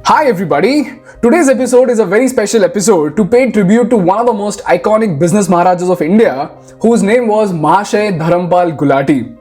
Hi everybody! Today's episode is a very special episode to pay tribute to one of the most iconic business Maharajas of India, whose name was Mahashay Dharampal Gulati.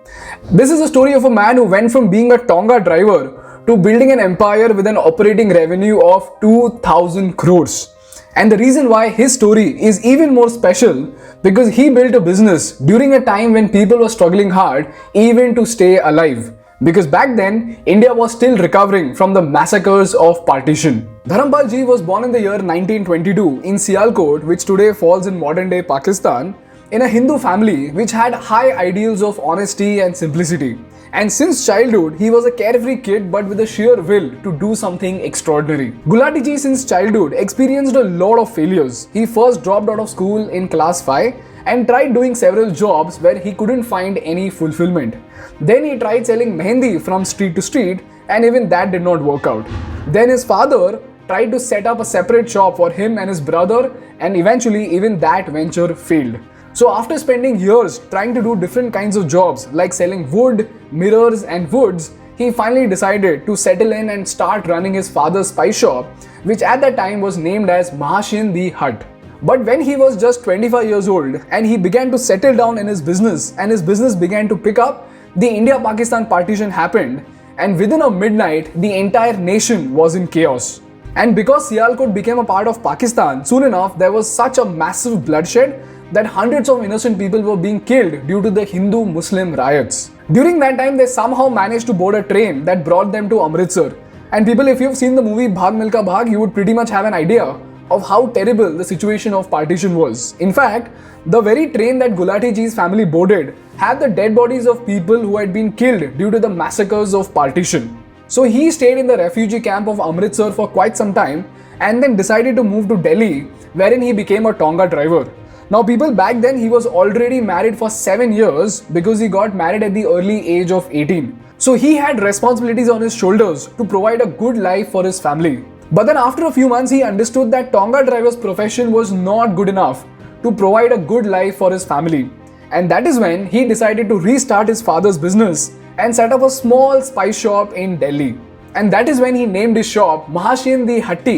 This is a story of a man who went from being a Tonga driver to building an empire with an operating revenue of 2,000 crores. And the reason why his story is even more special because he built a business during a time when people were struggling hard even to stay alive. Because back then, India was still recovering from the massacres of partition. Dharampal ji was born in the year 1922 in Sialkot, which today falls in modern-day Pakistan, in a Hindu family which had high ideals of honesty and simplicity. And since childhood, he was a carefree kid but with a sheer will to do something extraordinary. Gulati ji since childhood experienced a lot of failures. He first dropped out of school in class 5 and tried doing several jobs where he couldn't find any fulfillment. Then he tried selling mehendi from street to street and even that did not work out. Then his father tried to set up a separate shop for him and his brother, and eventually even that venture failed. So after spending years trying to do different kinds of jobs like selling wood, mirrors and woods, he finally decided to settle in and start running his father's spice shop, which at that time was named as Mahashian Di Hat. But when he was just 25 years old and he began to settle down in his business and his business began to pick up, the India-Pakistan partition happened, and within a midnight, the entire nation was in chaos. And because Sialkot became a part of Pakistan, soon enough there was such a massive bloodshed that hundreds of innocent people were being killed due to the Hindu-Muslim riots. During that time, they somehow managed to board a train that brought them to Amritsar. And people, if you've seen the movie Bhag Milkha Bhag, you would pretty much have an idea of how terrible the situation of partition was. In fact, the very train that Gulati ji's family boarded had the dead bodies of people who had been killed due to the massacres of partition. So he stayed in the refugee camp of Amritsar for quite some time and then decided to move to Delhi, wherein he became a Tonga driver. Now people, back then he was already married for 7 years because he got married at the early age of 18. So he had responsibilities on his shoulders to provide a good life for his family. But then after a few months he understood that Tonga driver's profession was not good enough to provide a good life for his family. And that is when he decided to restart his father's business and set up a small spice shop in Delhi. And that is when he named his shop Mahashian Di Hat,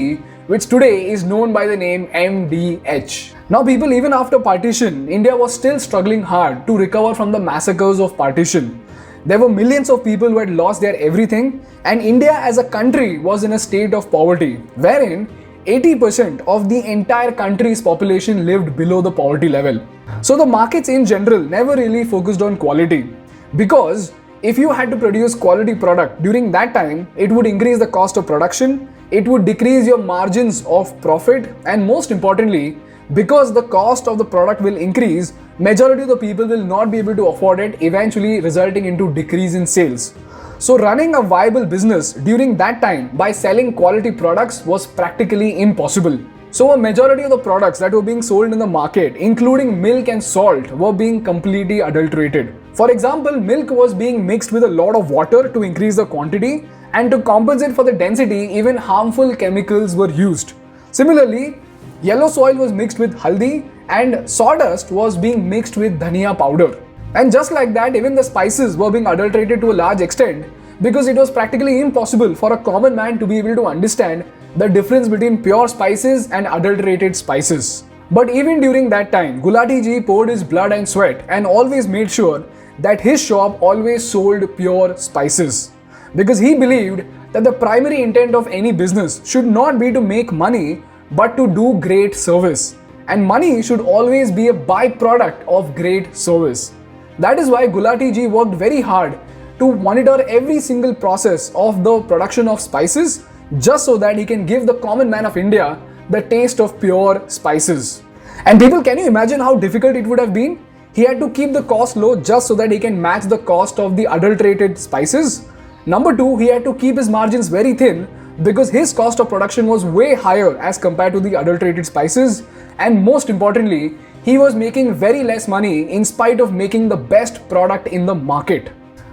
which today is known by the name MDH. Now people, even after partition, India was still struggling hard to recover from the massacres of partition. There were millions of people who had lost their everything, and India as a country was in a state of poverty, wherein 80% of the entire country's population lived below the poverty level. So the markets in general never really focused on quality, because if you had to produce quality product during that time, it would increase the cost of production, it would decrease your margins of profit, and most importantly, because the cost of the product will increase, majority of the people will not be able to afford it, eventually resulting into decrease in sales. So running a viable business during that time by selling quality products was practically impossible. So a majority of the products that were being sold in the market, including milk and salt, were being completely adulterated. For example, milk was being mixed with a lot of water to increase the quantity, and to compensate for the density, even harmful chemicals were used. Similarly, yellow soil was mixed with haldi and sawdust was being mixed with dhania powder. And just like that, even the spices were being adulterated to a large extent because it was practically impossible for a common man to be able to understand the difference between pure spices and adulterated spices. But even during that time, Gulati ji poured his blood and sweat and always made sure that his shop always sold pure spices. Because he believed that the primary intent of any business should not be to make money but to do great service. And money should always be a byproduct of great service. That is why Gulati ji worked very hard to monitor every single process of the production of spices, just so that he can give the common man of India the taste of pure spices. And people, can you imagine how difficult it would have been? He had to keep the cost low just so that he can match the cost of the adulterated spices. Number two, he had to keep his margins very thin because his cost of production was way higher as compared to the adulterated spices. And most importantly, he was making very less money in spite of making the best product in the market.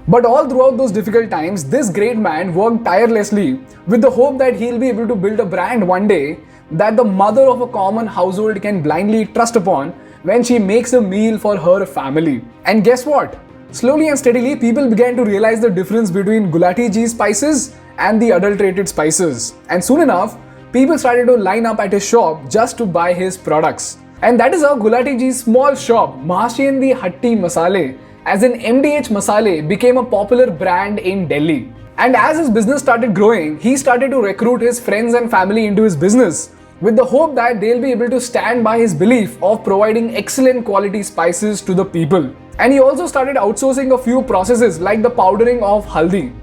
But all throughout those difficult times, this great man worked tirelessly with the hope that he'll be able to build a brand one day that the mother of a common household can blindly trust upon when she makes a meal for her family. And guess what? Slowly and steadily, people began to realize the difference between Gulati ji's spices and the adulterated spices. And soon enough, people started to line up at his shop just to buy his products. And that is how Gulati ji's small shop, Mahashian Di Hat Masale, as in MDH Masale, became a popular brand in Delhi. And as his business started growing, he started to recruit his friends and family into his business with the hope that they'll be able to stand by his belief of providing excellent quality spices to the people. And he also started outsourcing a few processes like the powdering of haldi.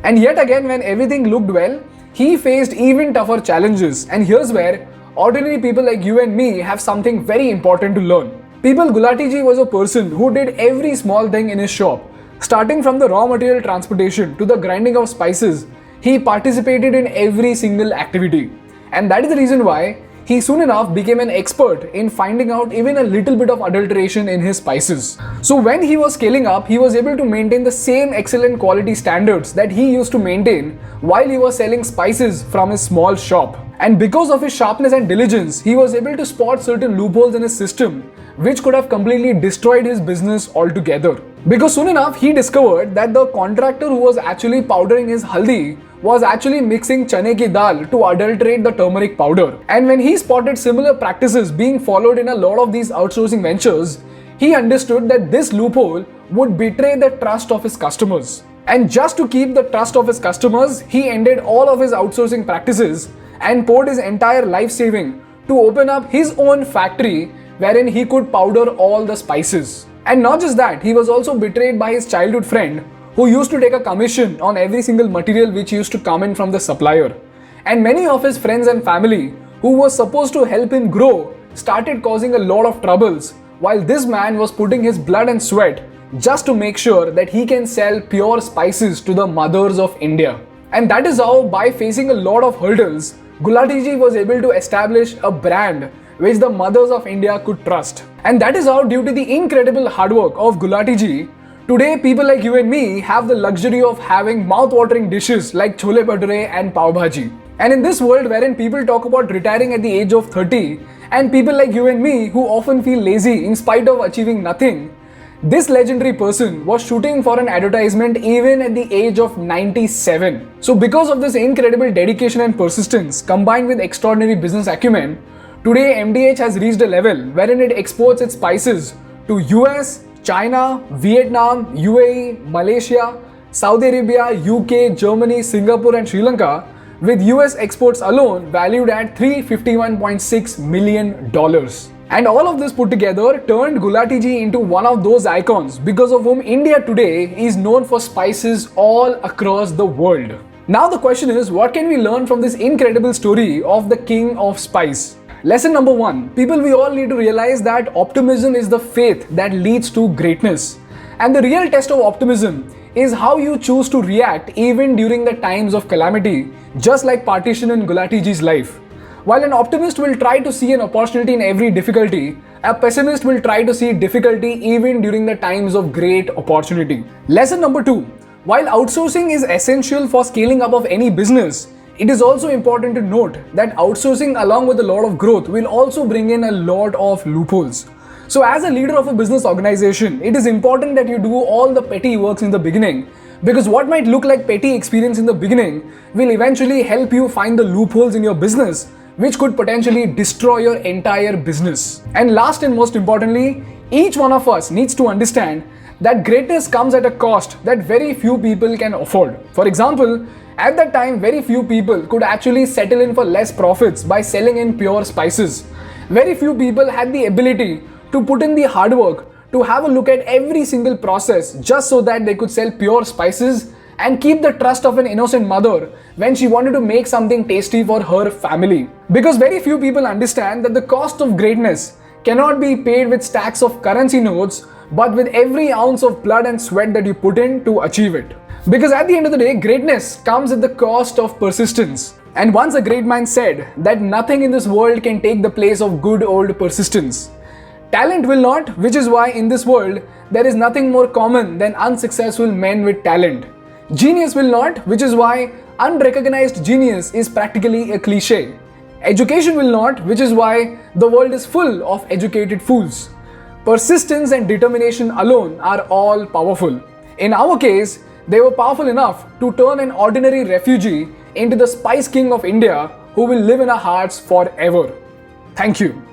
And yet again, when everything looked well, he faced even tougher challenges. And here's where ordinary people like you and me have something very important to learn. Gulati ji was a person who did every small thing in his shop. Starting from the raw material transportation to the grinding of spices, he participated in every single activity. And that is the reason why he soon enough became an expert in finding out even a little bit of adulteration in his spices. So when he was scaling up, he was able to maintain the same excellent quality standards that he used to maintain while he was selling spices from his small shop. And because of his sharpness and diligence, he was able to spot certain loopholes in his system which could have completely destroyed his business altogether. Because soon enough, he discovered that the contractor who was actually powdering his haldi was actually mixing chane ki dal to adulterate the turmeric powder. And when he spotted similar practices being followed in a lot of these outsourcing ventures, he understood that this loophole would betray the trust of his customers. And just to keep the trust of his customers, he ended all of his outsourcing practices and poured his entire life saving to open up his own factory wherein he could powder all the spices. And not just that, he was also betrayed by his childhood friend who used to take a commission on every single material which used to come in from the supplier. And many of his friends and family who was supposed to help him grow started causing a lot of troubles while this man was putting his blood and sweat just to make sure that he can sell pure spices to the mothers of India. And that is how, by facing a lot of hurdles, Gulati ji was able to establish a brand which the mothers of India could trust. And that is how, due to the incredible hard work of Gulati ji, today people like you and me have the luxury of having mouth-watering dishes like chole bhature and pav bhaji. And in this world wherein people talk about retiring at the age of 30, and people like you and me who often feel lazy in spite of achieving nothing, this legendary person was shooting for an advertisement even at the age of 97. So because of this incredible dedication and persistence combined with extraordinary business acumen, today MDH has reached a level wherein it exports its spices to US, China, Vietnam, UAE, Malaysia, Saudi Arabia, UK, Germany, Singapore and Sri Lanka, with US exports alone valued at $351.6 million. And all of this put together turned Gulati ji into one of those icons because of whom India today is known for spices all across the world. Now the question is, what can we learn from this incredible story of the king of spice? Lesson number 1. People, we all need to realize that optimism is the faith that leads to greatness. And the real test of optimism is how you choose to react even during the times of calamity, just like partition in Gulati ji's life. While an optimist will try to see an opportunity in every difficulty, a pessimist will try to see difficulty even during the times of great opportunity. Lesson number 2. While outsourcing is essential for scaling up of any business, it is also important to note that outsourcing along with a lot of growth will also bring in a lot of loopholes. So as a leader of a business organization, it is important that you do all the petty works in the beginning, because what might look like petty experience in the beginning will eventually help you find the loopholes in your business which could potentially destroy your entire business. And last and most importantly, each one of us needs to understand that greatness comes at a cost that very few people can afford. For example, at that time, very few people could actually settle in for less profits by selling in pure spices. Very few people had the ability to put in the hard work to have a look at every single process just so that they could sell pure spices and keep the trust of an innocent mother when she wanted to make something tasty for her family. Because very few people understand that the cost of greatness cannot be paid with stacks of currency notes, but with every ounce of blood and sweat that you put in to achieve it. Because at the end of the day, greatness comes at the cost of persistence. And once a great man said that nothing in this world can take the place of good old persistence. Talent will not, which is why in this world, there is nothing more common than unsuccessful men with talent. Genius will not, which is why unrecognized genius is practically a cliche. Education will not, which is why the world is full of educated fools. Persistence and determination alone are all powerful. In our case, they were powerful enough to turn an ordinary refugee into the Spice King of India who will live in our hearts forever. Thank you.